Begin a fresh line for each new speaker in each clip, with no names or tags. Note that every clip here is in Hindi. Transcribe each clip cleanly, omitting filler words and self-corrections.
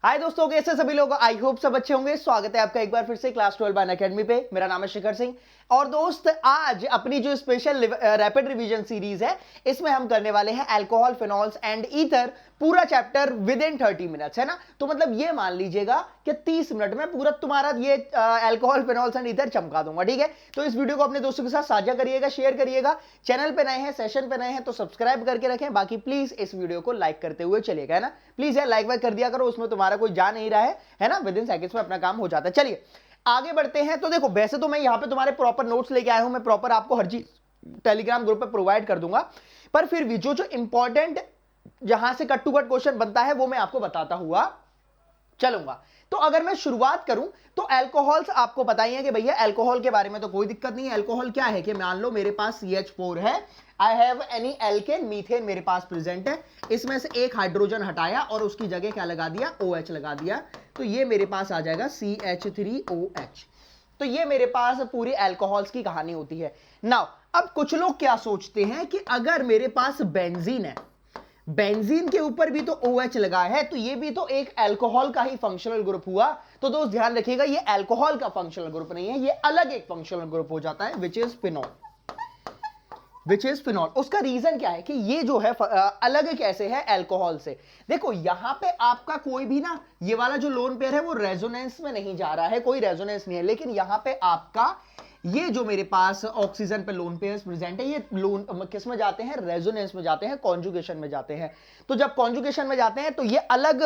हाय दोस्तों, कैसे सभी लोग? आई होप सब अच्छे होंगे। स्वागत है आपका एक बार फिर से क्लास 12 बाय अनअकैडमी पे। मेरा नाम है शिखर सिंह। और दोस्त, आज अपनी जो स्पेशल रैपिड रिवीजन सीरीज है, इसमें हम करने वाले हैं अल्कोहल, फिनॉल्स एंड ईथर, पूरा चैप्टर विद इन 30 मिनट्स, है ना। तो मतलब ये मान लीजिएगा कि 30 मिनट में पूरा तुम्हारा ये अल्कोहल, फिनॉल्स एंड ईथर चमका दूंगा, ठीक है। तो इस वीडियो को अपने दोस्तों के साथ साझा करिएगा, शेयर करिएगा। चैनल पे नए हैं, सेशन पे नए हैं तो सब्सक्राइब करके रखें। बाकी प्लीज इस वीडियो को लाइक करते हुए चलिएगा, है ना। प्लीज यार लाइक वाइक कर दिया करो, उसमें तुम्हारा कोई जा नहीं रहा है ना। विद इन सेकंड्स में अपना काम हो जाता है। चलिए आगे बढ़ते हैं। तो देखो, वैसे तो मैं यहां पे तुम्हारे प्रॉपर नोट्स लेके आया हूं, मैं प्रॉपर आपको हर चीज टेलीग्राम ग्रुप पे प्रोवाइड कर दूंगा। पर फिर भी जो जो इंपॉर्टेंट जहां से कट टू कट क्वेश्चन बनता है वो मैं आपको बताता हुआ चलूंगा। तो अगर मैं शुरुआत करूं तो अल्कोहल्स आपको बताइए कि भैया अल्कोहल के बारे में तो कोई दिक्कत नहीं है। अल्कोहल क्या है कि मान लो मेरे पास CH4 है, I have any alkane, methane मेरे पास प्रेजेंट है, इसमें से एक हाइड्रोजन हटाया और उसकी जगह क्या लगा दिया, OH लगा दिया, तो ये मेरे पास आ जाएगा CH3OH। तो ये मेरे पास पूरी अल्कोहल्स की कहानी होती है। नाउ अब कुछ लोग क्या सोचते हैं कि अगर मेरे पास बेंजीन है, बेंजीन के ऊपर भी तो OH लगा है, तो ये भी तो एक अल्कोहल का ही फंक्शनल ग्रुप हुआ। तो दोस्त ध्यान रखिएगा, ये अल्कोहल का फंक्शनल ग्रुप नहीं है, ये अलग एक फंक्शनल ग्रुप हो जाता है, विच इज फिनॉल। उसका रीजन क्या है कि ये जो है अलग कैसे है अल्कोहल से। देखो यहां पे आपका कोई भी ना, ये वाला जो लोन पेयर है वो रेजोनेंस में नहीं जा रहा है, कोई रेजोनेंस नहीं है। लेकिन यहां पे आपका ये जो मेरे पास ऑक्सीजन पे लोन पेयर्स प्रेजेंट है, ये लोन किस में जाते हैं, रेजोनेंस में जाते हैं, कॉन्जुगेशन में जाते हैं। तो जब कॉन्जुगेशन में जाते हैं तो ये अलग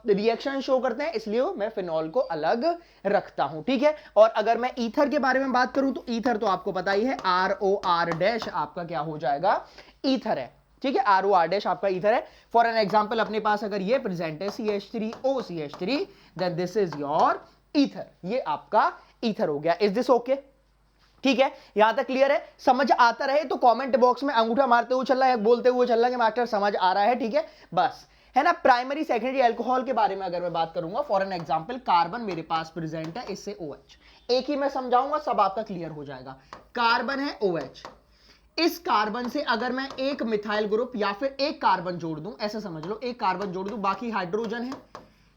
रिएक्शन शो करते हैं, इसलिए मैं फिनॉल को अलग रखता हूं, ठीक है। और अगर मैं ईथर के बारे में बात करूं तो ईथर तो आपको पता ही है, ROR डैश आपका क्या हो जाएगा, ईथर है, ठीक है। ROR डैश आपका ईथर है। फॉर एन एग्जांपल अपने पास अगर ये प्रेजेंट है CH3OCH3, then this is your ether, ये आपका ईथर हो गया। Is this okay? ठीक है, यहां तक क्लियर है? समझ आता रहे तो कमेंट बॉक्स में अंगूठा मारते हुए चल रहा है, बोलते हुए चल रहा है कि मास्टर समझ आ रहा है, ठीक है बस, है ना। प्राइमरी सेकेंडरी अल्कोहल के बारे में अगर मैं बात करूंगा, फॉर एन एग्जांपल कार्बन मेरे पास प्रेजेंट है, इससे OH, एक ही मैं समझाऊंगा, सब आपका क्लियर हो जाएगा। कार्बन है, OH, इस कार्बन से अगर मैं एक मिथाइल ग्रुप या फिर एक कार्बन जोड़ दूं, ऐसा समझ लो, एक कार्बन जोड़ दूं, बाकी हाइड्रोजन है,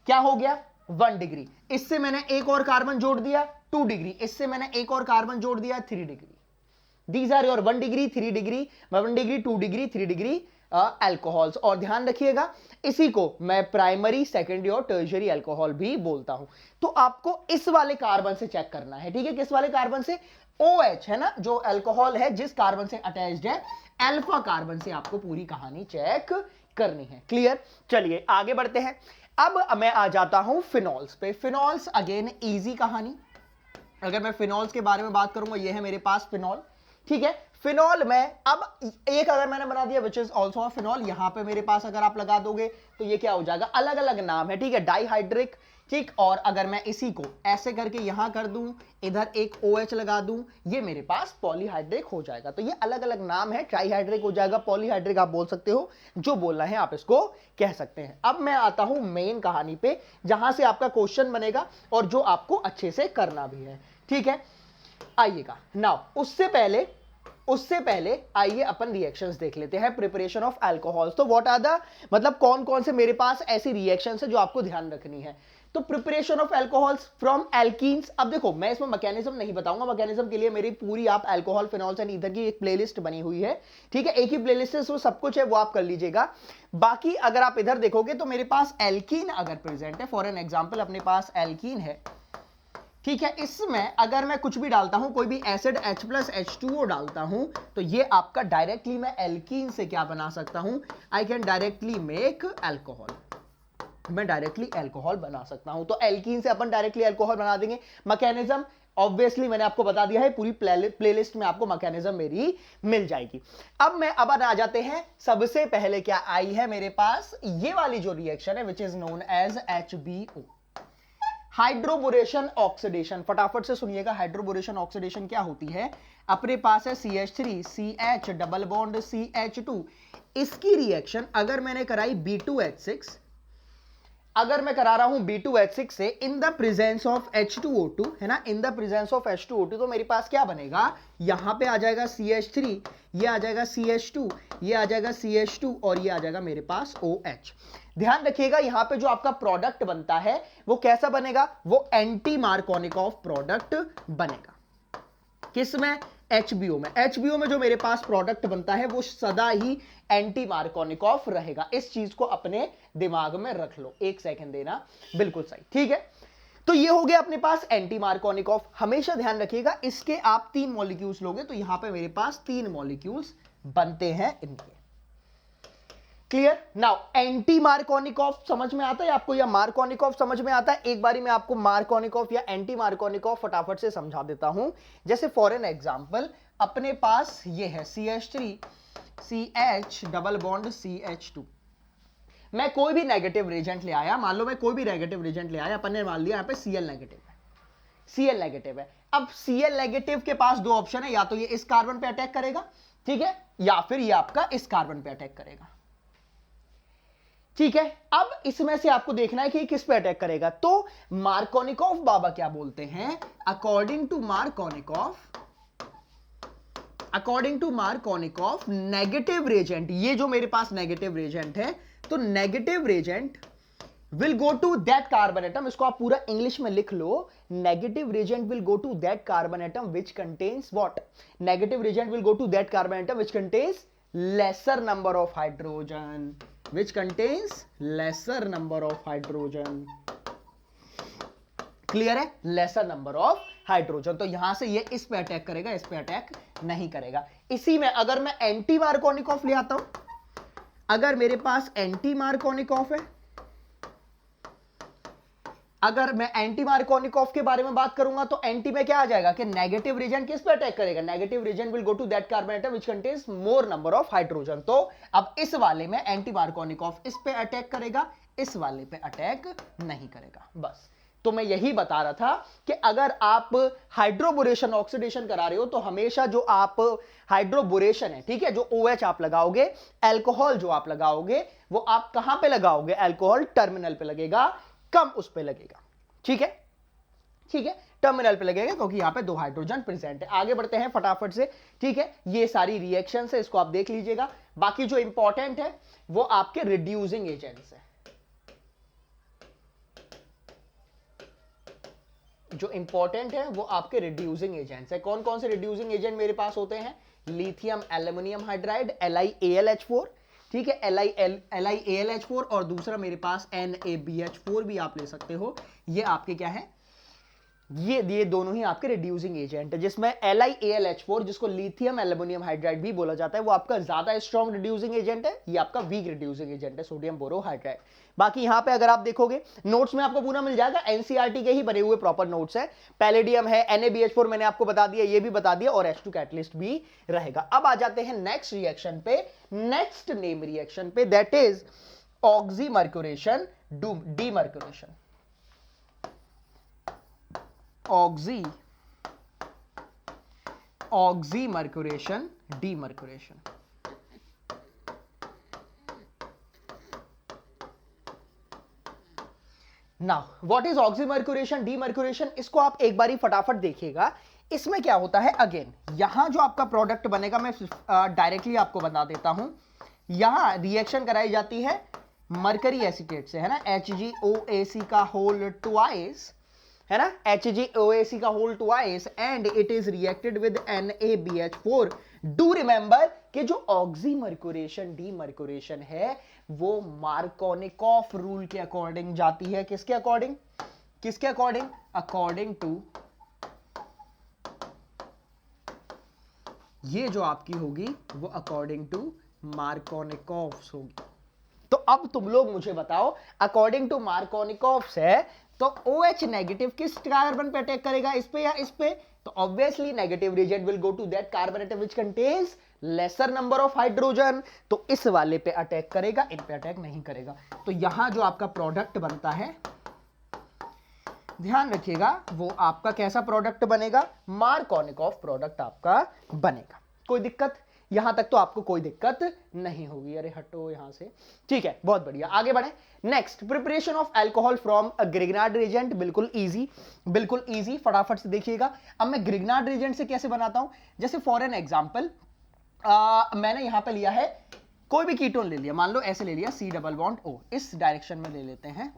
क्या हो गया, 1 डिग्री। इससे मैंने एक और कार्बन जोड़ दिया, 2 डिग्री। इससे मैंने एक और कार्बन जोड़ दिया, 3 degree. These are your 1 degree, 3 degree, 1 degree, 2 degree, 3 degree alcohols. और ध्यान रखिएगा, इसी को मैं प्राइमरी, सेकेंडरी और टर्शियरी अल्कोहल भी बोलता हूं। तो आपको इस वाले कार्बन से चेक करना है, ठीक है। किस वाले कार्बन से? OH है ना, जो अल्कोहल है जिस कार्बन से अटैच्ड है, अल्फा कार्बन से आपको पूरी कहानी चेक करनी है। क्लियर? चलिए आगे बढ़ते हैं। अब मैं आ जाता हूं फिनॉल्स पे। फिनॉल्स अगेन इजी कहानी। अगर मैं फिनॉल्स के बारे में बात करूंगा, ये है मेरे पास फिनॉल, ठीक है। फिनॉल में अब एक अगर मैंने बना दिया which is also a phenol, यहां पे मेरे पास अगर आप लगा दोगे तो ये क्या हो जाएगा, अलग अलग नाम है, ठीक है, डाइहाइड्रिक, ठीक। और अगर मैं इसी को ऐसे करके यहां कर दूं, इधर एक OH लगा दूं, ये मेरे पास पॉलीहाइड्रिक हो जाएगा। तो ये अलग अलग नाम है, ट्राइहाइड्रिक हो जाएगा, पॉलीहाइड्रिक आप बोल सकते हो, जो बोलना है आप इसको कह सकते हैं। अब मैं आता हूं मेन कहानी पे, जहां से आपका क्वेश्चन बनेगा और जो आपको अच्छे से करना भी है, ठीक है। आइएगा नाउ, उससे पहले आइए अपन रिएक्शंस देख लेते हैं, प्रिपरेशन ऑफ अल्कोहल्स। तो व्हाट आर द, मतलब कौन कौन से मेरे पास ऐसी रिएक्शंस है जो आपको ध्यान रखनी है। तो preparation of alcohols from alkenes. अब देखो, मैं इसमें मैकेनिज्म नहीं बताऊंगा, मैकेनिज्म के लिए मेरी पूरी आप अल्कोहल, फिनॉल्स एंड ईथर की एक प्लेलिस्ट बनी हुई है, ठीक है। एक ही प्लेलिस्ट है, वो सब कुछ है, वो आप कर लीजिएगा। बाकी अगर आप इधर देखोगे तो मेरे पास एल्कीन अगर प्रेजेंट है, फॉर एन एग्जाम्पल अपने पास एल्कीन है, ठीक है। इसमें अगर मैं कुछ भी डालता हूं, कोई भी एसिड H+H2O डालता हूं, तो ये आपका डायरेक्टली मैं एल्कीन से क्या बना सकता हूं, I can directly make alcohol, मैं डायरेक्टली अल्कोहल बना सकता हूं। तो एल्कीन से अपन डायरेक्टली अल्कोहल बना देंगे। मैकेनिज्म ऑब्वियसली मैंने आपको बता दिया है, पूरी प्लेलिस्ट में आपको मैकेनिज्म मेरी मिल जाएगी। अब आ जाते हैं, सबसे पहले क्या आई है मेरे पास, ये वाली जो रिएक्शन है which is known as HBO, hydroboration oxidation. फटाफट से सुनिएगा, हाइड्रोबोरेशन ऑक्सीडेशन क्या होती है। अपने पास है CH3 CH double bond CH2, इसकी रिएक्शन अगर मैंने कराई B2H6, अगर मैं करा रहा हूं B2H6 से in the presence of H2O2, है ना, in the presence of H2O2, तो मेरे पास क्या बनेगा, यहां पे आ जाएगा CH3, ये आ जाएगा CH2, ये आ जाएगा CH2 और ये आ जाएगा मेरे पास OH। ध्यान रखिएगा यहां पे जो आपका प्रोडक्ट बनता है वो कैसा बनेगा, वो एंटी मार्कोनिकॉफ प्रोडक्ट बनेगा। किसमें, HBO में। HBO में जो मेरे पास प्रोडक्ट बनता है वो सदा ही एंटी मार्कोनिकॉफ रहेगा। इस चीज को अपने दिमाग में रख लो, एक सेकंड देना, बिल्कुल सही, ठीक है। तो ये हो गया अपने पास एंटी मार्कोनिकॉफ। हमेशा ध्यान रखिएगा इसके आप 3 मॉलिक्यूल्स लोगे तो यहां पे मेरे पास 3 मॉलिक्यूल्स बनते हैं इनके। क्लियर। नाउ एंटी मार्कोनिकॉफ समझ में आता है आपको या मार्कोनिकॉफ समझ में आता है? एक बारी मैं आपको मार्कोनिकॉफ या एंटी मार्कोनिकॉफ फटाफट से समझा देता हूं। जैसे फॉर एन एग्जांपल अपने पास ये है CH3 CH double bond CH2। मैं कोई भी नेगेटिव रिएजेंट ले आया, मान लो मैं कोई भी नेगेटिव रिएजेंट ले आया, अपन ने मान लिया यहां पे Cl नेगेटिव है, Cl नेगेटिव है। अब Cl नेगेटिव के पास 2 ऑप्शन है, या तो ये इस कार्बन पे अटैक करेगा, ठीक है, या फिर ये आपका इस कार्बन पे अटैक करेगा, ठीक है। अब इसमें से आपको देखना है कि किस पे अटैक करेगा। तो मार्कोनिकॉफ बाबा क्या बोलते हैं, according to Markovnikov negative reagent, ये जो मेरे पास नेगेटिव रिएजेंट है, तो negative reagent will go to that carbon atom, इसको आप पूरा इंग्लिश में लिख लो, negative reagent will go to that carbon atom which contains what, negative reagent will go to that carbon atom which contains lesser number of hydrogen, which contains lesser number of hydrogen। Clear है, lesser number of hydrogen। तो यहां से ये इस पे अटैक करेगा, इस पे अटैक नहीं करेगा। इसी में अगर मैं एंटी मार्कोनिकॉफ ले आता हूं, अगर मेरे पास एंटी मार्कोनिकॉफ है, अगर मैं एंटी मार्कोनिकॉफ के बारे में बात करूंगा तो एंटी में क्या आ जाएगा कि नेगेटिव रिएजेंट किस पे अटैक करेगा, negative reagent will go to that carbon atom which contains more number of hydrogen. तो अब इस वाले में एंटी मार्कोनिकॉफ इस पे अटैक करेगा, इस वाले पे अटैक नहीं करेगा। बस तो मैं यही बता रहा था कि अगर आप हाइड्रोबोरेशन ऑक्सीडेशन करा रहे हो तो हमेशा जो आप हाइड्रोबोरेशन है, ठीक है, जो OH आप लगाओगे, अल्कोहल जो आप लगाओगे, वो आप कहां पे लगाओगे, अल्कोहल टर्मिनल पे लगेगा, कम उस पे लगेगा, ठीक है, ठीक है, टर्मिनल पे लगेगा क्योंकि यहां पे 2 हाइड्रोजन प्रेजेंट है। आगे बढ़ते हैं फटाफट से, ठीक है, ये सारी रिएक्शंस है, इसको आप देख लीजिएगा। बाकी जो इंपॉर्टेंट है वो आपके रिड्यूसिंग एजेंट्स है, जो इंपॉर्टेंट है वो आपके रिड्यूसिंग एजेंट्स है। कौन कौन से रिड्यूसिंग एजेंट मेरे पास होते हैं, लिथियम एल्यूमिनियम हाइड्राइड LiAlH4, ठीक है, LiAlH4, और दूसरा मेरे पास NaBH4 भी आप ले सकते हो। ये आपके क्या है, ये दोनों ही आपके रिड्यूसिंग एजेंट है, जिसमें LiAlH4 जिसको लिथियम एल्यूमिनियम हाइड्राइड भी बोला जाता है, वो आपका ज्यादा स्ट्रॉन्ग रिड्यूसिंग एजेंट है, ये आपका वीक रिड्यूसिंग एजेंट है, सोडियम बोरोहाइड्राइड। बाकी यहां पे अगर आप देखोगे नोट्स में आपको पूरा मिल जाएगा, एनसीईआरटी के ही बने हुए प्रॉपर नोट्स है। पैलेडियम है, NaBH4 मैंने आपको बता दिया, ये भी बता दिया, और H2 कैटलिस्ट भी रहेगा। अब आ जाते हैं नेक्स्ट रिएक्शन पे, नेक्स्ट नेम रिएक्शन पे, that is oxymercuration demercuration. Oxymercuration demercuration. Now what is oxymercuration demercuration, इसको आप एक बारी फटाफट देखिएगा। इसमें क्या होता है, अगेन यहां जो आपका प्रोडक्ट बनेगा, मैं डायरेक्टली आपको बता देता हूं। यहां रिएक्शन कराई जाती है मरकरी एसीटेट से, है ना, HgOAc का होल ट्वाइस, है ना, HgOAc का whole twice, and it is reacted with NaBH4। Do remember कि जो ऑक्सीमर्क्यूरेशन डीमर्क्यूरेशन है वो मार्कोनिकॉफ रूल के अकॉर्डिंग जाती है। किसके अकॉर्डिंग, किसके अकॉर्डिंग, अकॉर्डिंग टू, ये जो आपकी होगी वो अकॉर्डिंग टू मार्कोनिकॉफ होगी। तो अब तुम लोग मुझे बताओ, अकॉर्डिंग टू मार्कोनिकॉफ है तो OH नेगेटिव किस कार्बन पे अटैक करेगा, इस पे या इस पे, तो obviously negative reagent will go to that carbon atom which contains lesser number of hydrogen, तो इस वाले पे अटैक करेगा, इन पे अटैक नहीं करेगा। तो यहां जो आपका प्रोडक्ट बनता है, ध्यान रखिएगा, वो आपका कैसा प्रोडक्ट बनेगा, मार्कोनिकॉफ प्रोडक्ट आपका बनेगा। कोई दिक्कत, यहां तक तो आपको कोई दिक्कत नहीं होगी। अरे हटो यहां से, ठीक है, बहुत बढ़िया, आगे बढ़े। Next, preparation of alcohol from a Grignard reagent, बिल्कुल इजी, बिल्कुल इजी, फटाफट से देखिएगा। अब मैं ग्रिग्नार्ड रिएजेंट से कैसे बनाता हूं, जैसे फॉर एन एग्जांपल मैंने यहां पे लिया है कोई भी कीटोन ले लिया, मान लो ऐसे ले लिया C डबल बॉन्ड O, इस डायरेक्शन में ले लेते हैं,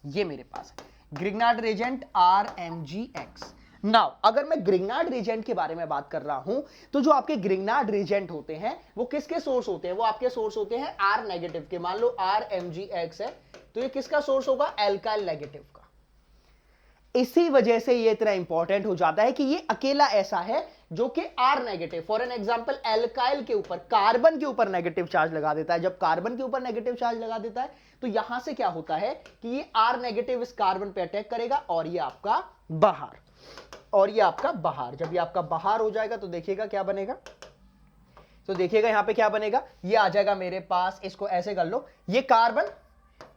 ये मेरे पास है ग्रिग्नार्ड रिएजेंट RMgX। नाउ अगर मैं ग्रिग्नार्ड रिएजेंट के बारे में बात कर रहा हूं, तो जो आपके ग्रिग्नार्ड रिएजेंट होते हैं वो किसके सोर्स होते हैं, वो आपके सोर्स होते हैं R नेगेटिव के। मान लो RMgX है, तो ये किसका सोर्स होगा, एल्काइल नेगेटिव का। इसी वजह से ये इतना इंपॉर्टेंट हो जाता है कि ये अकेला ऐसा है जो कि R negative, for an example alkyl के ऊपर, कार्बन के ऊपर नेगेटिव चार्ज लगा देता है। जब कार्बन के ऊपर नेगेटिव चार्ज लगा देता है तो यहां से क्या होता है कि ये R नेगेटिव इस कार्बन पे अटैक करेगा और ये आपका बाहर, और ये आपका बाहर। जब ये आपका बाहर हो जाएगा तो देखिएगा क्या बनेगा, तो देखिएगा यहां पे क्या बनेगा, ये आ जाएगा मेरे पास, इसको ऐसे कर लो, ये कार्बन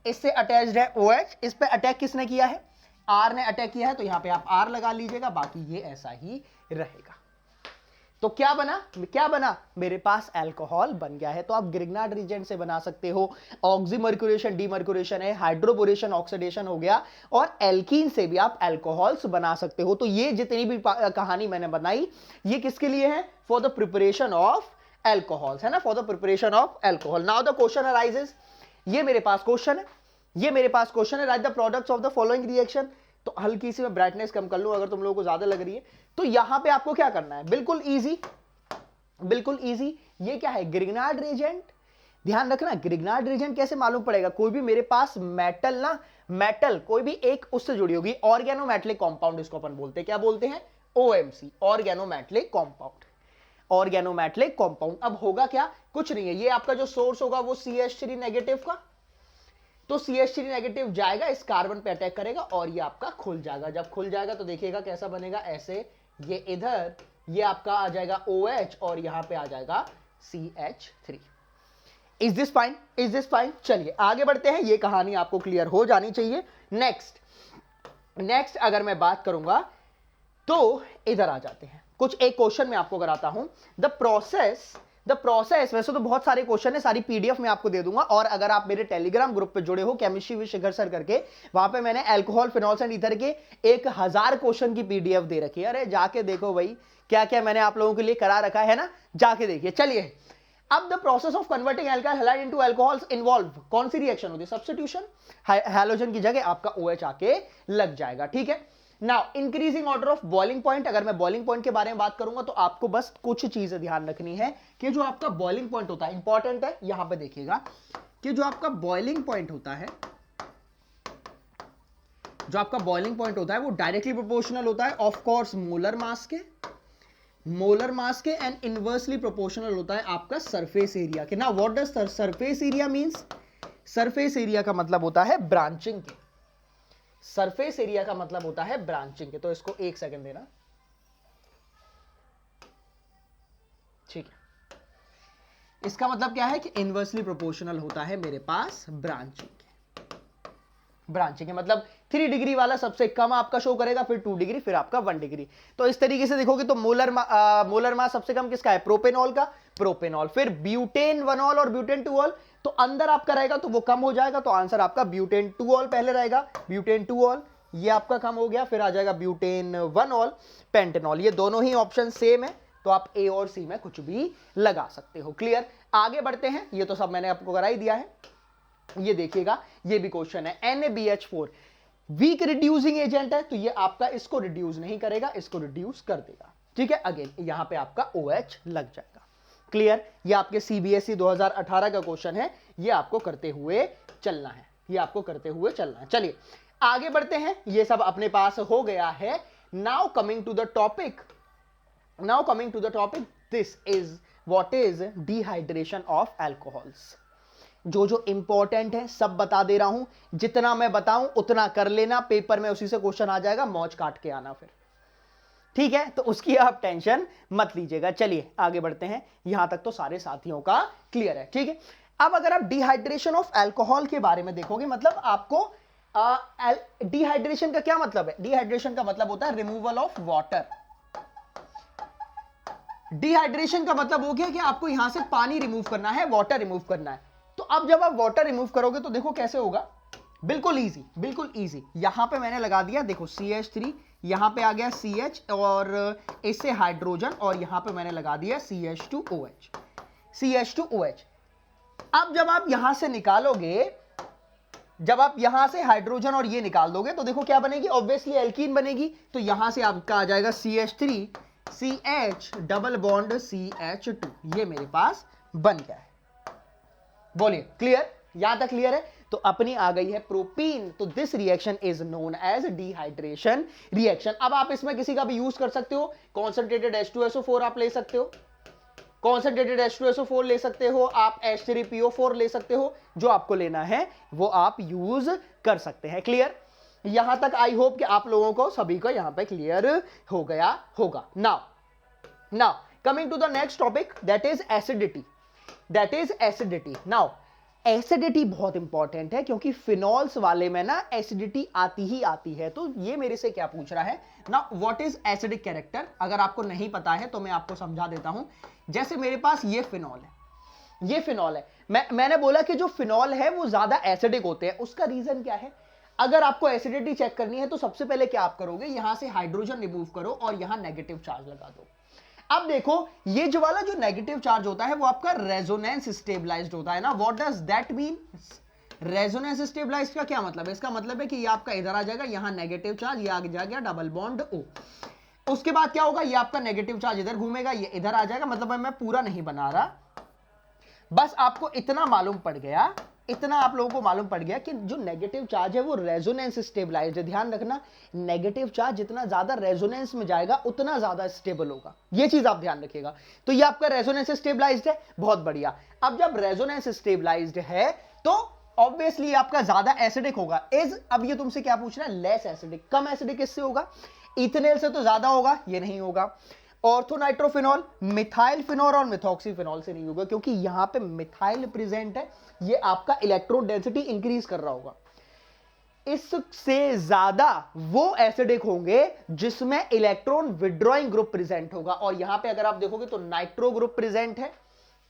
इससे अटैच्ड है OH, इस पे अटैक किसने किया है, R ने अटैक किया है, तो यहां पे आप R लगा लीजिएगा, बाकी ये ऐसा ही रहेगा। तो क्या बना, क्या बना, मेरे पास अल्कोहल बन गया है। तो आप ग्रिग्नार्ड रिएजेंट से बना सकते हो, ऑक्सीमर्क्यूरेशन डीमर्क्यूरेशन है, हाइड्रोबोरेशन ऑक्सीडेशन हो गया, और एल्कीन से भी आप अल्कोहल्स बना सकते हो। तो ये जितनी भी कहानी मैंने बनाई ये किसके लिए है, for the preparation of alcohols, है ना, for the preparation of alcohol. Now the question arises, ये मेरे पास क्वेश्चन है, ये मेरे पास क्वेश्चन है, right the products of the following reaction. तो हल्की सी मैं ब्राइटनेस कम कर लूं अगर तुम लोगों को ज्यादा लग रही है। तो यहां पे आपको क्या करना है, बिल्कुल इजी, बिल्कुल इजी। ये क्या है, ग्रिग्नार्ड रिएजेंट। ध्यान रखना, ग्रिग्नार्ड रिएजेंट कैसे मालूम पड़ेगा, कोई भी मेरे पास मेटल ना, मेटल कोई भी एक उससे जुड़ी होगी, ऑर्गेनोमेटलिक कंपाउंड इसको अपन बोलते हैं, क्या बोलते हैं, OMC, organometallic compound, organometallic compound. अब होगा क्या, कुछ नहीं है, ये आपका जो सोर्स होगा वो CH3 नेगेटिव का, तो CH3 नेगेटिव जाएगा इस कार्बन पे अटैक करेगा और ये आपका खुल जाएगा। जब खुल जाएगा तो देखिएगा कैसा बनेगा, ऐसे, ये इधर, ये आपका आ जाएगा OH और यहां पे आ जाएगा CH3। Is this fine, is this fine. चलिए आगे बढ़ते हैं, ये कहानी आपको क्लियर हो जानी चाहिए। नेक्स्ट अगर मैं बात करूंगा तो इधर आ जाते हैं, कुछ एक क्वेश्चन मैं आपको कराता हूं, द प्रोसेस, वैसे तो बहुत सारे क्वेश्चन है, सारी PDF में आपको दे दूंगा, और अगर आप मेरे टेलीग्राम ग्रुप पे जुड़े हो केमिस्ट्री विद शिखर सर करके, वहां पे मैंने अल्कोहल, फिनॉल्स एंड ईथर के 1000 क्वेश्चन की PDF दे रखी है। अरे जाके देखो भाई क्या क्या मैंने आप लोगों के लिए करा रखा है ना, जाके देखिए। चलिए, अब the process of converting alkyl halide into alcohols involve, कौन सी रिएक्शन होती है, सब्स्टिट्यूशन, हैलोजन की जगह आपका OH आके लग जाएगा, ठीक है। Now increasing order of boiling point, अगर मैं बॉइलिंग पॉइंट के बारे में बात करूंगा तो आपको बस कुछ चीजें ध्यान रखनी है कि जो आपका बॉइलिंग पॉइंट होता है, इंपॉर्टेंट है, यहां पे देखिएगा कि जो आपका बॉइलिंग पॉइंट होता है, जो आपका बॉइलिंग पॉइंट होता है वो डायरेक्टली प्रोपोर्शनल होता है ऑफ कोर्स मोलर मास के एंड इनवर्सली प्रोपोर्शनल होता है आपका सरफेस एरिया के। ना what does surface area means, surface area का मतलब होता है ब्रांचिंग के, सरफेस एरिया का मतलब होता है ब्रांचिंग के। तो इसको 1 सेकंड देना, ठीक है। इसका मतलब क्या है कि इनवर्सली प्रोपोर्शनल होता है मेरे पास ब्रांचिंग के मतलब 3 डिग्री वाला सबसे कम आपका शो करेगा, फिर 2 डिग्री, फिर आपका 1 डिग्री। तो इस तरीके से देखोगे तो मोलर मास सबसे कम किसका है, प्रोपेनॉल का, प्रोपेनॉल, फिर ब्यूटेन 1ऑल और ब्यूटेन 2ऑल, तो अंदर आपका रहेगा तो वो कम हो जाएगा, तो आंसर आपका ब्यूटेन 2ऑल पहले रहेगा, ब्यूटेन 2ऑल, ये आपका कम हो गया, फिर आ जाएगा ब्यूटेन 1ऑल, पेंटेनॉल। ये दोनों ही ऑप्शन सेम है, तो आप A और C में कुछ भी लगा सकते हो। क्लियर, आगे बढ़ते हैं, ये तो सब मैंने आपको करा ही दिया है। ये देखिएगा, ये भी क्वेश्चन है, NaBH4 वीक रिड्यूसिंग एजेंट है, तो ये आपका इसको रिड्यूस नहीं करेगा, इसको रिड्यूस कर देगा, ठीक है। अगेन यहां पे आपका OH लग जाएगा। क्लियर, ये आपके CBSE 2018 का क्वेश्चन है, ये आपको करते हुए चलना है, ये आपको करते हुए चलना है। चलिए आगे बढ़ते हैं, ये सब अपने पास हो गया है। Now coming to the topic, this is what is dehydration of alcohols. जो इंपॉर्टेंट है सब बता दे रहा हूं, जितना मैं बताऊं उतना कर लेना, पेपर में उसी से क्वेश्चन आ जाएगा, मौज काट के आना फिर, ठीक है। तो उसकी आप टेंशन मत लीजिएगा। चलिए आगे बढ़ते हैं, यहां तक तो सारे साथियों का क्लियर है, ठीक है। अब अगर आप डिहाइड्रेशन ऑफ अल्कोहल के बारे में देखोगे, मतलब आपको डिहाइड्रेशन का क्या मतलब है, डिहाइड्रेशन का मतलब होता है रिमूवल ऑफ वाटर, डिहाइड्रेशन का मतलब हो गया कि आपको यहां से पानी रिमूव करना है, वाटर रिमूव करना है। तो अब जब आप वाटर रिमूव करोगे तो देखो कैसे होगा, बिल्कुल इजी, बिल्कुल इजी। यहां पे मैंने लगा दिया, देखो CH3, यहां पे आ गया CH और इससे हाइड्रोजन, और यहां पे मैंने लगा दिया CH2OH, CH2OH। अब जब आप यहां से निकालोगे, जब आप यहां से हाइड्रोजन और ये निकाल दोगे तो देखो क्या बनेगी, ऑब्वियसली एल्कीन बनेगी। तो यहां से आपका आ जाएगा CH3 CH double bond CH2, ये मेरे पास बन गया है। बोलिए क्लियर, यहां तक क्लियर है? तो अपनी आ गई है प्रोपीन। तो this reaction is known as dehydration reaction. अब आप इसमें किसी का भी यूज कर सकते हो, कॉन्सेंट्रेटेड H2SO4 आप ले सकते हो, कॉन्सेंट्रेटेड H2SO4 ले सकते हो, आप H3PO4 ले सकते हो, जो आपको लेना है वो आप यूज कर सकते हैं। क्लियर? यहां तक आई होप कि आप लोगों को सभी को यहां पे क्लियर हो गया होगा। Now coming to the next topic, that is acidity, that is acidity. Now acidity बहुत इंपॉर्टेंट है क्योंकि फिनॉल्स वाले में ना एसिडिटी आती ही आती है। तो ये मेरे से क्या पूछ रहा है ना, व्हाट इज एसिडिक कैरेक्टर। अगर आपको नहीं पता है तो मैं आपको समझा देता हूं। जैसे मेरे पास ये फिनॉल है, ये फिनॉल है, मैंने बोला कि जो फिनॉल है वो ज्यादा एसिडिक होते हैं। उसका रीजन क्या है? अगर आपको एसिडिटी चेक करनी है तो सबसे पहले क्या आप करोगे, यहां से हाइड्रोजन रिमूव करो और यहां नेगेटिव चार्ज लगा दो। अब देखो ये जो वाला जो नेगेटिव चार्ज होता है वो आपका रेजोनेंस स्टेबलाइज्ड होता है ना। What does that mean? Resonance stabilised का क्या मतलब है? इसका मतलब है कि ये आपका इधर आ जाएगा, यहां नेगेटिव चार्ज, ये आगे जाएगा डबल बॉन्ड O। उसके बाद क्या होगा, ये आपका नेगेटिव चार्ज इधर घूमेगा, ये इधर आ जाएगा। मतलब मैं पूरा नहीं बना रहा, बस आपको इतना मालूम पड़ गया, इतना आप लोगों को मालूम पड़ गया कि जो नेगेटिव चार्ज है वो रेजोनेंस स्टेबलाइज्ड है। ध्यान रखना, नेगेटिव चार्ज जितना ज्यादा रेजोनेंस में जाएगा उतना ज्यादा स्टेबल होगा, ये चीज आप ध्यान रखिएगा। तो ये आपका रेजोनेंस स्टेबलाइज्ड है, बहुत बढ़िया। अब जब रेजोनेंस स्टेबलाइज्ड है तो ऑब्वियसली आपका ज्यादा एसिडिक होगा। अब ये तुमसे क्या पूछ रहा है, लेस एसिडिक, कम एसिडिक किससे होगा? इथेनॉल से तो ज्यादा होगा, ये नहीं होगा। ऑर्थोनाइट्रोफिनॉल, मिथाइल फिनॉल और मिथॉक्सीफिनॉल से नहीं होगा, क्योंकि यहां पे मिथाइल प्रेजेंट है, ये आपका इलेक्ट्रॉन डेंसिटी इंक्रीज कर रहा होगा। इससे ज्यादा वो एसिडिक होंगे जिसमें इलेक्ट्रॉन विड्रॉइंग ग्रुप प्रेजेंट होगा। और यहां पे अगर आप देखोगे तो नाइट्रो ग्रुप प्रेजेंट है,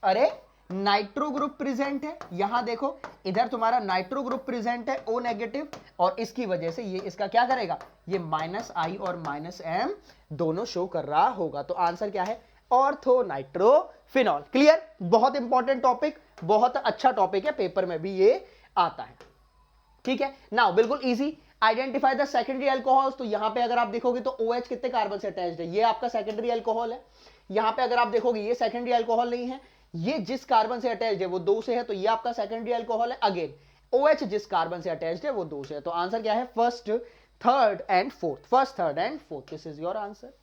अरे नाइट्रो ग्रुप प्रेजेंट है, यहां देखो इधर तुम्हारा नाइट्रो ग्रुप प्रेजेंट है O नेगेटिव, और इसकी वजह से ये इसका क्या करेगा, ये -I और -M दोनों शो कर रहा होगा। तो आंसर क्या है, ऑर्थोनाइट्रोफिनॉल। क्लियर? बहुत इंपॉर्टेंट टॉपिक, बहुत अच्छा टॉपिक है, पेपर में भी ये आता है। ठीक है, नाउ बिल्कुल easy, identify the secondary alcohols. तो यहां पे अगर आप देखोगे तो OH कितने कार्बन से अटैच्ड है, ये आपका सेकेंडरी अल्कोहल है। यहां पे अगर आप देखोगे ये सेकेंडरी अल्कोहल नहीं है, ये जिस कार्बन से अटैच्ड है वो 2 से है, तो ये आपका सेकेंडरी अल्कोहल है। अगेन OH जिस कार्बन से अटैच्ड है वो 2 से है। तो आंसर क्या है, first, third and fourth, first, third and fourth, this is your answer.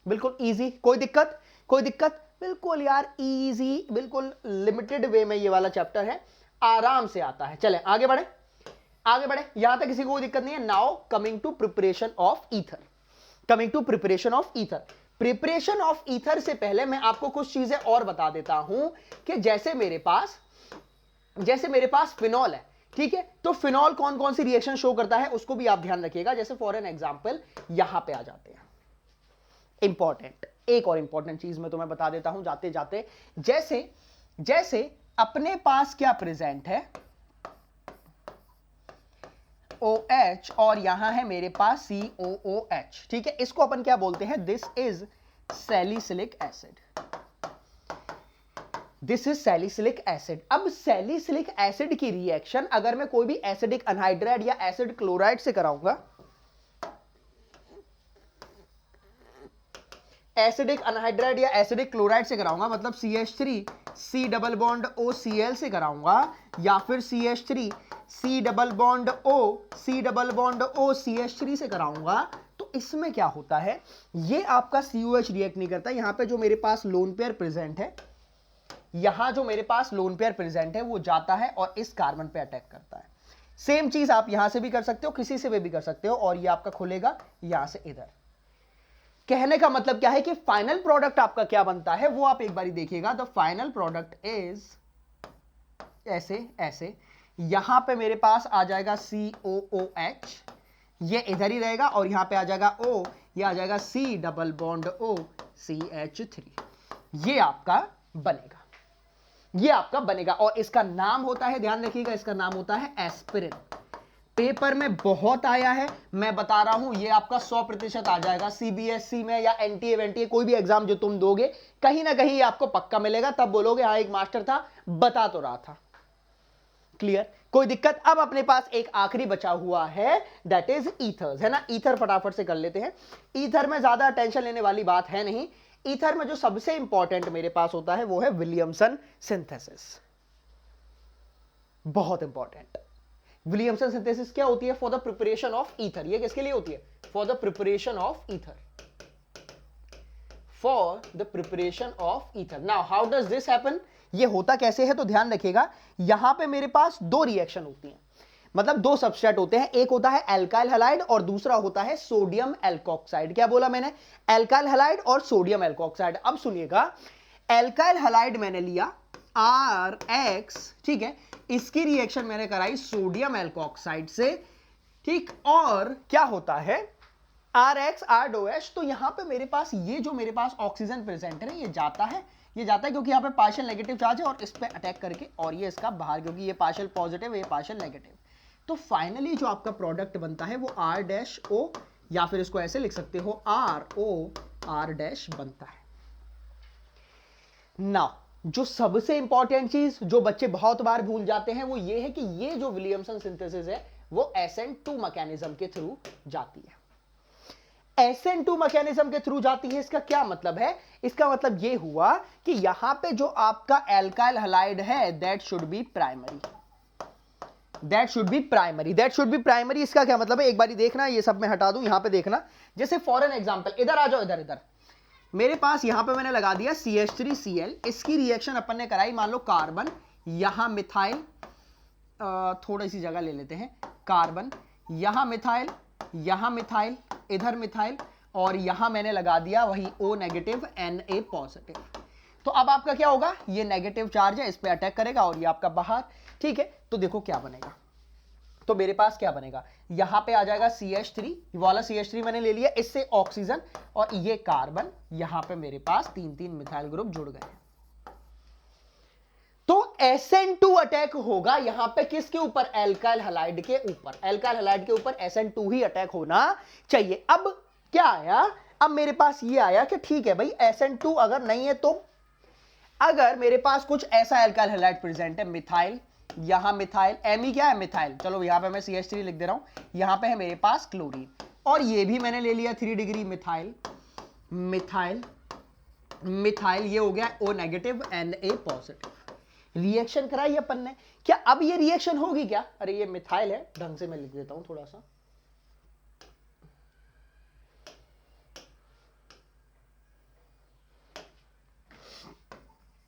बिल्कुल इजी, कोई दिक्कत? कोई दिक्कत? बिल्कुल यार इजी, बिल्कुल लिमिटेड वे में ये वाला चैप्टर है, आराम से आता है। चले आगे बढ़े, आगे बढ़े, यहां तक किसी को कोई दिक्कत नहीं है। Now coming to preparation of ether, coming to preparation of ether. Preparation of ether से पहले मैं आपको कुछ चीजें और बता देता हूं कि जैसे मेरे पास फिनॉल है, ठीक है, तो फिनॉल कौन कौन सी रिएक्शन शो करता है उसको भी आप ध्यान रखिएगा। जैसे फॉर एन एग्जांपल यहां पे आ जाते हैं, इंपॉर्टेंट, एक और इंपॉर्टेंट चीज मैं तुम्हें बता देता हूं जाते जाते। जैसे अपने पास क्या प्रेजेंट है, OH और यहां है मेरे पास COOH, ठीक है, इसको अपन क्या बोलते हैं, this is salicylic acid, this is salicylic acid. अब सैलिसिलिक एसिड की रिएक्शन अगर मैं कोई भी एसिडिक अनहाइड्राइड या एसिड क्लोराइड से कराऊंगा, एसिडिक अनहाइड्राइड या एसिडिक क्लोराइड से कराऊंगा, मतलब CH3 C double bond O Cl से कराऊंगा, या फिर CH3 C double bond O C double bond O CH3 से कराऊंगा, तो इसमें क्या होता है, ये आपका COH रिएक्ट नहीं करता। यहां पे जो मेरे पास लोन पेयर प्रेजेंट है, यहां जो मेरे पास लोन पेयर प्रेजेंट है वो जाता है और इस कार्बन पे अटैक करता है। सेम चीज आप यहां से भी कर सकते हो, किसी से भी कर सकते हो, और ये आपका खुलेगा यहां से इधर। कहने का मतलब क्या है कि फाइनल प्रोडक्ट आपका क्या बनता है वो आप एक बार देखिएगा। द फाइनल प्रोडक्ट इज ऐसे ऐसे, यहां पे मेरे पास आ जाएगा COOH, ये इधर ही रहेगा, और यहां पे आ जाएगा O, ये आ जाएगा C double bond O CH3। ये आपका बनेगा, ये आपका बनेगा। और इसका नाम होता है, ध्यान रखिएगा, इसका नाम होता है एस्पिरिन। पेपर में बहुत आया है, मैं बता रहा हूं, ये आपका 100% आ जाएगा सीबीएसई में या एनटीए वेंटीए, कोई भी एग्जाम जो तुम दोगे कहीं ना कहीं ये आपको पक्का मिलेगा, तब बोलोगे हाँ एक मास्टर था बता तो रहा था। क्लियर, कोई दिक्कत। अब अपने पास एक आखिरी बचा हुआ है, दैट इज ईथर्स, है ना। ईथर फटाफट से कर लेते हैं। ईथर में ज्यादा टेंशन लेने वाली बात है नहीं। ईथर में जो सबसे इंपॉर्टेंट मेरे पास होता है वो है विलियमसन सिंथेसिस, बहुत इंपॉर्टेंट। विलियमसन सिंथेसिस क्या होती है? For the preparation of ether. ये किसके लिए होती है? For the preparation of ether, for the preparation of ether. Now how does this happen? ये होता कैसे है? तो ध्यान रखिएगा, यहां पे मेरे पास दो रिएक्शन होती हैं, मतलब दो सबस्ट्रेट होते हैं, एक होता है एल्काइल हैलाइड और दूसरा होता है सोडियम एल्कोक्साइड। क्या बोला मैंने? एल्काइल हैलाइड और सोडियम एल्कोक्साइड। अब सुनिएगा, एल्काइल हैलाइड मैंने लिया RX, ठीक है, इसकी रिएक्शन मैंने कराई सोडियम एल्कोक्साइड से, ठीक, और क्या होता है RX R2H। तो यहां पे मेरे पास ये जो मेरे पास ऑक्सीजन प्रेजेंट है, ये जाता है क्योंकि यहां पे पार्शियल नेगेटिव चार्ज है और इस पे अटैक करके, और ये इसका बाहर, क्योंकि ये पार्शियल पॉजिटिव ये पार्शियल नेगेटिव। तो फाइनली जो आपका प्रोडक्ट बनता है वो R-O, या फिर इसको ऐसे लिख सकते हो RO बनता है। नाउ जो सबसे इंपॉर्टेंट चीज जो बच्चे बहुत बार भूल जाते हैं वो ये है कि ये जो विलियमसन सिंथेसिस है वो SN2 मैकेनिज्म के थ्रू जाती है। SN2 मैकेनिज्म के थ्रू जाती है, इसका क्या मतलब है? इसका मतलब ये हुआ कि यहां पे जो आपका एल्काइल हैलाइड है that should be primary, that should be primary, that should be primary. इसका क्या मतलब है? एक बारी देखना, ये सब मैं हटा दूं, यहां पे देखना। जैसे फॉर एन एग्जांपल, इधर आ जाओ, इधर मेरे पास यहां पे मैंने लगा दिया CH3Cl, इसकी रिएक्शन अपन ने कराई, मान लो कार्बन, यहां मिथाइल, थोड़ी सी जगह ले लेते हैं, कार्बन, यहां मिथाइल, यहां मिथाइल, इधर मिथाइल, और यहां मैंने लगा दिया वही O नेगेटिव Na पॉजिटिव। तो अब आपका क्या होगा? ये नेगेटिव चार्ज है, इस पे अटैक करेगा और ये आपका बाहर, ठीक है। तो देखो क्या बनेगा, तो मेरे पास क्या बनेगा, यहां पे आ जाएगा CH3 वाला, CH3 मैंने ले लिया, इससे ऑक्सीजन और ये कार्बन, यहां पे मेरे पास 3-3 मिथाइल ग्रुप जुड़ गए। तो SN2 अटैक होगा यहां पे किसके ऊपर? एल्काइल हैलाइड के ऊपर। एल्काइल हैलाइड के ऊपर SN2 ही अटैक होना चाहिए। अब क्या आया? अब मेरे पास ये आया कि ठीक है भाई, SN2 अगर नहीं है तो अगर मेरे पास कुछ ऐसा एल्काइल हैलाइड प्रेजेंट है, मिथाइल, यहां मिथाइल, Me क्या है? मिथाइल, चलो यहां पे मैं CH3 लिख दे रहा हूं, यहां पे है मेरे पास क्लोरीन, और ये भी मैंने ले लिया 3 डिग्री मिथाइल, मिथाइल, मिथाइल, ये हो गया O negative Na positive. Reaction कराई अपन ने, क्या अब ये रिएक्शन होगी क्या? अरे ये मिथाइल है, ढंग से मैं लिख देता हूं थोड़ा सा,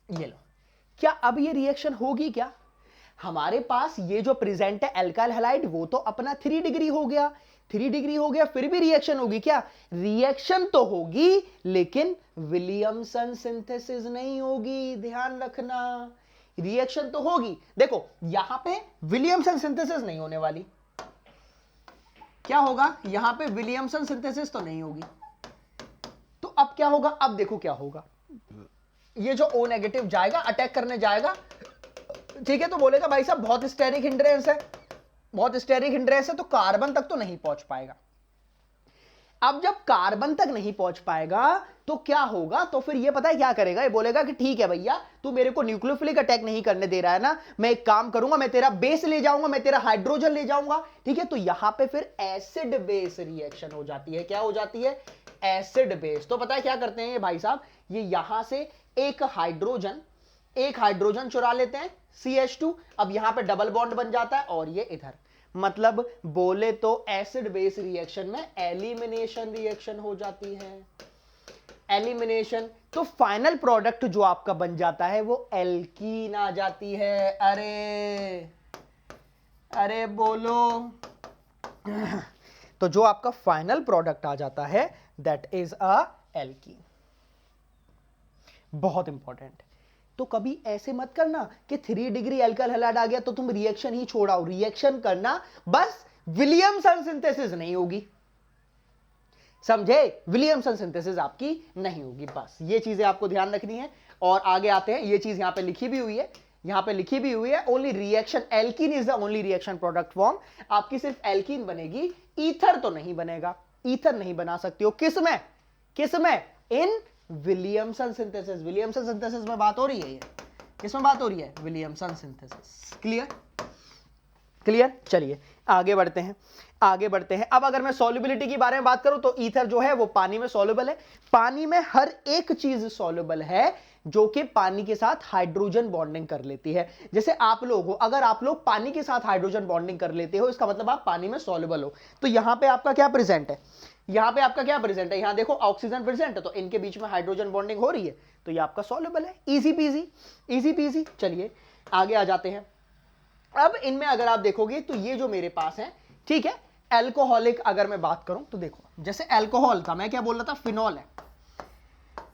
ये लो, क्या अब ये रिएक्शन होगी क्या? हमारे पास ये जो प्रेजेंट है एल्काइल हैलाइड वो तो अपना 3 डिग्री हो गया, 3 डिग्री हो गया, फिर भी रिएक्शन होगी क्या? रिएक्शन तो होगी लेकिन विलियमसन सिंथेसिस नहीं होगी, ध्यान रखना। रिएक्शन तो होगी, देखो यहां पे विलियमसन सिंथेसिस नहीं होने वाली, क्या होगा? यहां पे विलियमसन सिंथेसिस तो नहीं होगी, तो अब क्या होगा? अब देखो क्या होगा, ये जो O नेगेटिव जाएगा, अटैक करने जाएगा, ठीक है, तो बोलेगा भाई साहब बहुत स्टेरिक हिंड्रेंस है, बहुत स्टेरिक हिंड्रेंस है, तो कार्बन तक तो नहीं पहुंच पाएगा। अब जब कार्बन तक नहीं पहुंच पाएगा तो क्या होगा? तो फिर ये पता है क्या करेगा? ये बोलेगा कि ठीक है भैया, तू मेरे को न्यूक्लियोफिलिक अटैक नहीं करने दे रहा है ना, मैं एक काम करूंगा, मैं तेरा बेस ले जाऊंगा, मैं तेरा हाइड्रोजन ले जाऊंगा, ठीक है। तो यहां पे फिर एसिड बेस रिएक्शन हो जाती है। क्या हो जाती है? Acid base. तो पता है क्या करते हैं ये भाई साहब, ये यहां से एक हाइड्रोजन चुरा लेते हैं CH2, अब यहां पे डबल बॉन्ड बन जाता है और ये इधर, मतलब बोले तो एसिड बेस रिएक्शन में एलिमिनेशन रिएक्शन हो जाती है, एलिमिनेशन। तो फाइनल प्रोडक्ट जो आपका बन जाता है वो एल्कीन आ जाती है। अरे बोलो तो जो आपका फाइनल प्रोडक्ट आ जाता है दैट इज अ एल्कीन। बहुत इंपॉर्टेंट। तो कभी ऐसे मत करना कि 3 डिग्री एल्काइल हैलाइड आ गया तो तुम रिएक्शन ही छोड़ाओ, रिएक्शन करना, बस विलियमसन सिंथेसिस नहीं होगी। समझे? विलियमसन सिंथेसिस आपकी नहीं होगी। बस ये चीजें आपको ध्यान रखनी है। और आगे आते हैं, ये चीज यहां पे लिखी भी हुई है, यहां पे लिखी भी हुई है, only reaction alkene is the only reaction product form. आपकी सिर्फ एल्कीन बनेगी, ईथर तो नहीं बनेगा, ईथर नहीं बना सकती हो। किसमें? किसमें? इन विलियमसन सिंथेसिस। विलियमसन सिंथेसिस में बात हो रही है, ये किसमें बात हो रही है? Williamson synthesis. क्लियर? क्लियर? चलिए आगे बढ़ते हैं, आगे बढ़ते हैं। अब अगर मैं सॉल्युबिलिटी के बारे में बात करूं तो ईथर जो है वो पानी में सॉल्युबल है। पानी में हर एक चीज सॉल्युबल है जो कि पानी के साथ हाइड्रोजन बॉन्डिंग कर लेती है। जैसे आप लोग हो, अगर आप लोग पानी के साथ हाइड्रोजन बॉन्डिंग कर लेते हो, इसका मतलब आप पानी में सॉल्युबल हो। तो यहां पे आपका क्या प्रेजेंट है? यहां पे आपका क्या प्रेजेंट है? यहां देखो ऑक्सीजन प्रेजेंट है, तो इनके बीच में हाइड्रोजन बॉन्डिंग हो रही है, तो ये आपका सॉल्युबल है। Easy PG, easy PG. चलिए आगे आ जाते हैं। अब इनमें अगर आप देखोगे तो ये जो मेरे पास है, ठीक है, एल्कोहलिक अगर मैं बात करूं तो देखो, जैसे एल्कोहल था, मैं क्या बोल रहा था? फिनॉल है,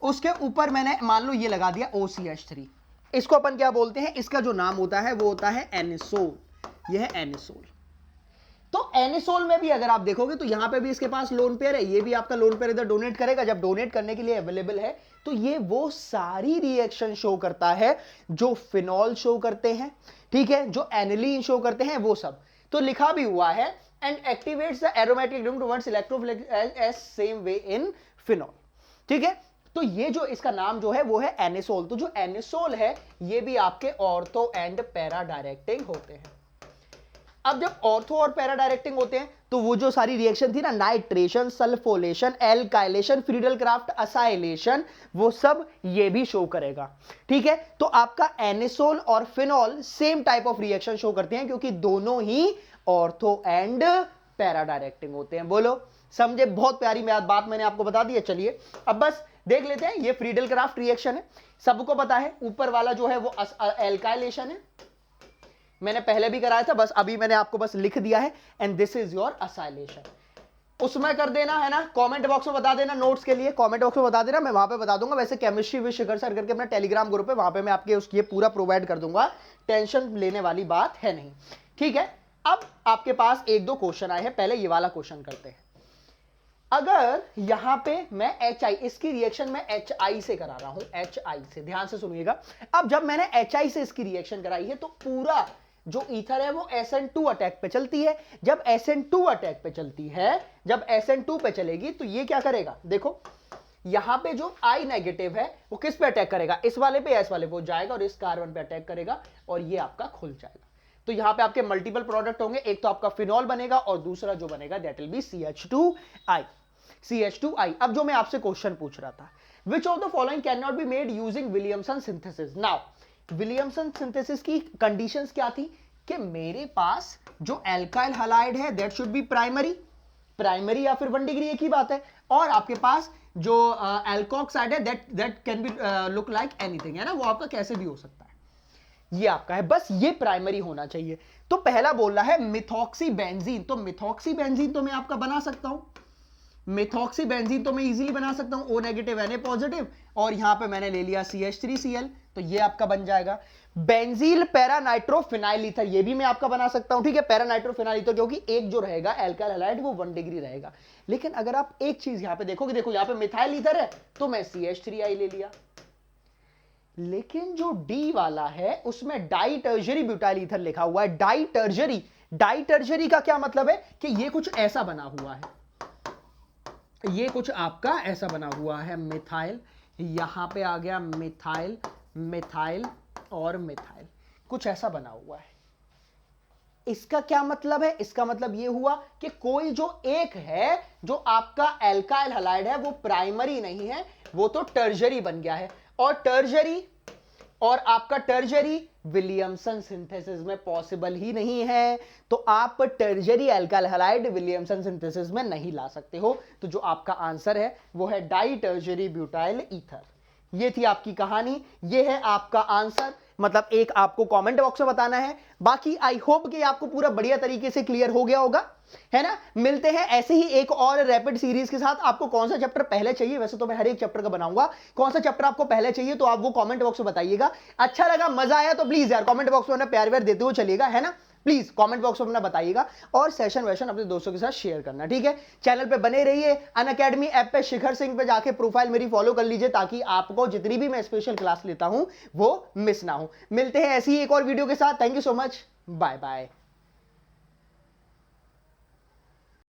उसके ऊपर मैंने मान लो ये लगा दिया OCH3। इसको अपन क्या बोलते हैं? इसका जो नाम होता है वो होता है एनिसोल। ये है एनिसोल। तो एनिसोल में भी अगर आप देखोगे तो यहां पे भी इसके पास लोन पेयर है, ये भी आपका लोन पेयर इधर डोनेट करेगा। जब डोनेट करने के लिए अवेलेबल है तो ये वो सारी रिएक्शन शो करता है जो फिनॉल शो करते हैं, ठीक है, जो एनिलीन शो करते हैं, वो सब। तो लिखा भी हुआ है and activates the aromatic group towards electrophilic as same way in phenol, ठीक है। तो ये जो इसका नाम जो है वो है एनिसोल। तो जो एनिसोल है ये भी आपके ऑर्थो एंड पैरा डायरेक्टिंग होते हैं। अब जब ऑर्थो और पैरा डायरेक्टिंग होते हैं तो वो जो सारी रिएक्शन थी ना, nitration, sulphonation, alkylation, Friedel Crafts, acylation, वो सब ये भी शो करेगा, ठीक है। तो आपका एनिसोल और phenol same type of reaction show करते हैं क्योंकि दोनों ही ऑर्थो एंड पैरा डायरेक्टिंग होते हैं। बोलो समझे? बहुत प्यारी बात मैंने आपको बता दी है। चलिए अब बस देख लेते हैं। ये फ्रीडल क्राफ्ट रिएक्शन है, सबको पता है। ऊपर वाला जो है वो एल्काइलेशन है, मैंने पहले भी कराया था, बस अभी मैंने आपको बस लिख दिया है। And this is your acylation. उसमें कर देना है ना, कमेंट बॉक्स में बता देना, नोट्स के लिए कमेंट बॉक्स में बता देना, मैं वहां पे बता दूंगा। वैसे केमिस्ट्री विद शिखर सर करके अपना टेलीग्राम ग्रुप है, वहां पे मैं आपके उसकी पूरा प्रोवाइड कर दूंगा, टेंशन लेने वाली बात है नहीं, ठीक है। अब आपके पास एक दो क्वेश्चन आए हैं, पहले ये वाला क्वेश्चन करते हैं। अगर यहां पे मैं HI, इसकी रिएक्शन मैं HI से करा रहा हूं, HI से, ध्यान से सुनिएगा। अब जब मैंने HI से इसकी रिएक्शन कराई है तो पूरा जो ईथर है वो SN2 अटैक पे चलती है। जब SN2 अटैक पे चलती है, जब SN2 पे चलेगी तो ये क्या करेगा? देखो यहां पे जो I नेगेटिव है वो किस पे अटैक करेगा? इस वाले पे, इस वाले पे जाएगा और इस कार्बन पे अटैक करेगा और ये आपका खुल जाएगा। तो यहां पे आपके मल्टीपल प्रोडक्ट होंगे, एक तो आपका फिनॉल बनेगा और दूसरा जो बनेगा that will be CH2I, CH2I। अब जो मैं आपसे क्वेश्चन पूछ रहा था, which of the following can not be made using Williamson synthesis. Now Williamson synthesis की कंडीशंस क्या थी कि मेरे पास जो एल्काइल हैलाइड है that should be primary, primary या फिर 1 डिग्री, एक ही बात है। और आपके पास जो एल्कोक्साइड है that can be look like anything, है ना, वो आपका कैसे भी हो सकता है। ये आपका है, बस ये प्राइमरी होना चाहिए। तो पहला बोल रहा है मिथॉक्सी बेंजीन, तो मिथॉक्सी बेंजीन तो मैं आपका बना सकता हूं, मिथॉक्सी बेंजीन तो मैं इजीली बना सकता हूं, O नेगेटिव Na पॉजिटिव, और यहां पे मैंने ले लिया CH3Cl, तो ये आपका बन जाएगा। बेंजील पैरा नाइट्रोफिनाइल ईथर, ये भी मैं आपका बना सकता हूं, ठीक है, पैरा नाइट्रोफिनाइल ईथर, क्योंकि एक जो रहेगा एल्काइल हैलाइड वो 1 डिग्री रहेगा। लेकिन अगर आप एक चीज यहां पे देखोगे, देखो यहां पे मिथाइल ईथर है तो मैं CH3I ले लिया, लेकिन जो D वाला है उसमें डाई टर्जरी ब्यूटाइल ईथर लिखा हुआ है। डाई टर्जरी, डाई टर्जरी का क्या मतलब है कि ये कुछ ऐसा बना हुआ है, ये कुछ आपका ऐसा बना हुआ है, मिथाइल, यहां पे आ गया मिथाइल, मिथाइल और मिथाइल, कुछ ऐसा बना हुआ है। इसका क्या मतलब है? इसका मतलब ये हुआ कि कोई जो एक है जो आपका एल्काइल हैलाइड है वो प्राइमरी नहीं है, वो तो टर्जरी बन गया है। और टर्जरी और आपका टर्जरी विलियमसन सिंथेसिस में पॉसिबल ही नहीं है, तो आप टर्जरी एल्काइल हैलाइड विलियमसन सिंथेसिस में नहीं ला सकते हो। तो जो आपका आंसर है वो है डाई टर्जरी ब्यूटाइल ईथर। ये थी आपकी कहानी, ये है आपका आंसर। मतलब एक आपको कमेंट बॉक्स में बताना है। बाकी आई होप कि आपको पूरा बढ़िया तरीके से क्लियर हो गया होगा, है ना। मिलते हैं ऐसे ही एक और रैपिड सीरीज के साथ। आपको कौन सा चैप्टर पहले चाहिए, वैसे तो मैं हर एक चैप्टर का बनाऊंगा, कौन सा चैप्टर आपको पहले चाहिए तो आप वो कमेंट बॉक्स में बताइएगा। अच्छा लगा, मजा आया तो प्लीज यार कमेंट बॉक्स में प्यार व्यार देते हुए चलिएगा, है ना। प्लीज कमेंट बॉक्स में अपना बताइएगा और सेशन वेशन अपने दोस्तों के साथ शेयर करना, ठीक है। चैनल पे बने रहिए, अनअकैडमी ऐप पे शिखर सिंह पे जाके प्रोफाइल मेरी फॉलो कर लीजिए ताकि आपको जितनी भी मैं स्पेशल क्लास लेता हूं वो मिस ना हो। मिलते हैं ऐसी ही एक और वीडियो के साथ। Thank you so much, bye bye.